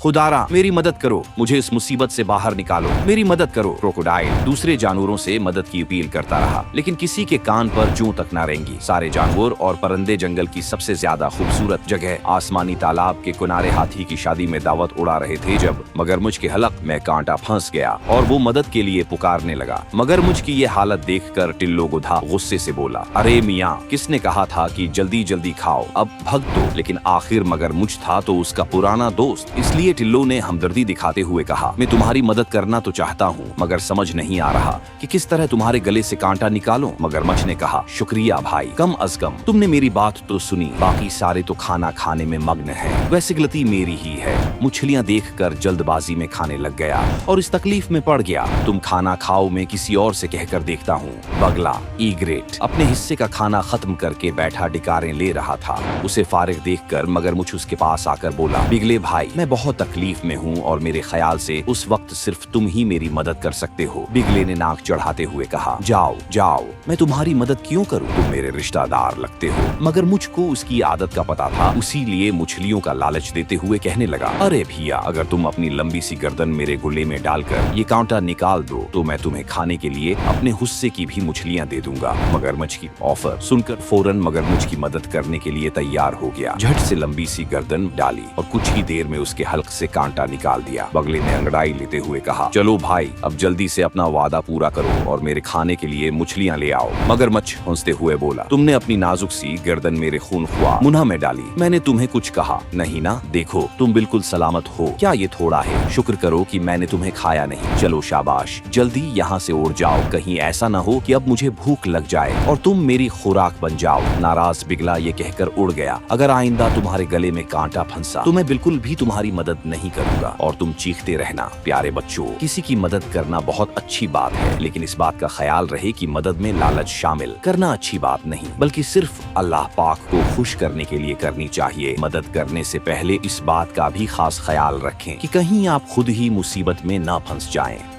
खुदारा मेरी मदद करो, मुझे इस मुसीबत से बाहर निकालो, मेरी मदद करो। क्रोकोडाइल दूसरे जानवरों से मदद की अपील करता रहा, लेकिन किसी के कान पर जूं तक न रेंगी। सारे जानवर और परिंदे जंगल की सबसे ज्यादा खूबसूरत जगह आसमानी तालाब के किनारे हाथी की शादी में दावत उड़ा रहे थे जब मगरमुछ के हलक में कांटा फंस गया और वो मदद के लिए पुकारने लगा। मगरमुछ की ये हालत देखकर टिल्लो गुधा गुस्से से बोला, अरे मियाँ, किसने कहा था कि जल्दी जल्दी खाओ, अब भग दो। लेकिन आखिर मगरमुछ था तो उसका पुराना दोस्त, इसलिए टिल्लो ने हमदर्दी दिखाते हुए कहा, मैं तुम्हारी मदद करना तो चाहता हूँ, मगर समझ नहीं आ रहा कि किस तरह तुम्हारे गले से कांटा निकालूं। मगरमच्छ ने कहा, शुक्रिया भाई, कम अज कम तुमने मेरी बात तो सुनी, बाकी सारे तो खाना खाने में मग्न हैं। वैसे गलती मेरी ही है, मछलियाँ देखकर जल्दबाजी में खाने लग गया और इस तकलीफ में पड़ गया। तुम खाना खाओ, मैं किसी और से कहकर देखता हूँ। बगला ईग्रेट अपने हिस्से का खाना खत्म करके बैठा डिकारें ले रहा था। उसे फारिग देखकर मगरमुछ उसके पास आकर बोला, बिगले भाई, मैं बहुत तकलीफ में हूँ और मेरे ख्याल से उस वक्त सिर्फ तुम ही मेरी मदद कर सकते हो। बिगले ने नाक चढ़ाते हुए कहा, जाओ जाओ, मैं तुम्हारी मदद क्यों करूँ, तुम मेरे रिश्तेदार लगते हो। मगरमुछ को उसकी आदत का पता था, इसीलिए मछलियों का लालच देते हुए कहने लगा, अरे भैया, अगर तुम अपनी लंबी सी गर्दन मेरे गुल्ले में डालकर ये कांटा निकाल दो तो मैं तुम्हें खाने के लिए अपने हिस्से की भी मछलियाँ दे दूंगा। मगरमच्छ की ऑफर सुनकर फौरन मगरमुछ की मदद करने के लिए तैयार हो गया। झट से लंबी सी गर्दन डाली और कुछ ही देर में उसके हल्क से कांटा निकाल दिया। बगले ने अंगड़ाई लेते हुए कहा, चलो भाई, अब जल्दी से अपना वादा पूरा करो और मेरे खाने के लिए मछलियाँ ले आओ। मगरमच्छ हंसते हुए बोला, तुमने अपनी नाजुक सी गर्दन मेरे खून ख्वार मुन्ना में डाली, मैंने तुम्हें कुछ कहा नहीं ना, देखो तुम बिल्कुल सलामत हो। क्या ये थोड़ा है? शुक्र करो कि मैंने तुम्हें खाया नहीं। चलो शाबाश, जल्दी यहाँ से उड़ जाओ, कहीं ऐसा न हो कि अब मुझे भूख लग जाए और तुम मेरी खुराक बन जाओ। नाराज बिगला ये कहकर उड़ गया, अगर आइंदा तुम्हारे गले में कांटा फंसा तो मैं बिल्कुल भी तुम्हारी मदद नहीं करूंगा और तुम चीखते रहना। प्यारे बच्चों, किसी की मदद करना बहुत अच्छी बात है, लेकिन इस बात का ख्याल रहे कि मदद में लालच शामिल करना अच्छी बात नहीं, बल्कि सिर्फ अल्लाह पाक को खुश करने के लिए करनी चाहिए। मदद करने से पहले इस बात का भी खास ख्याल रखें कि कहीं आप खुद ही मुसीबत में ना फंस जाएं।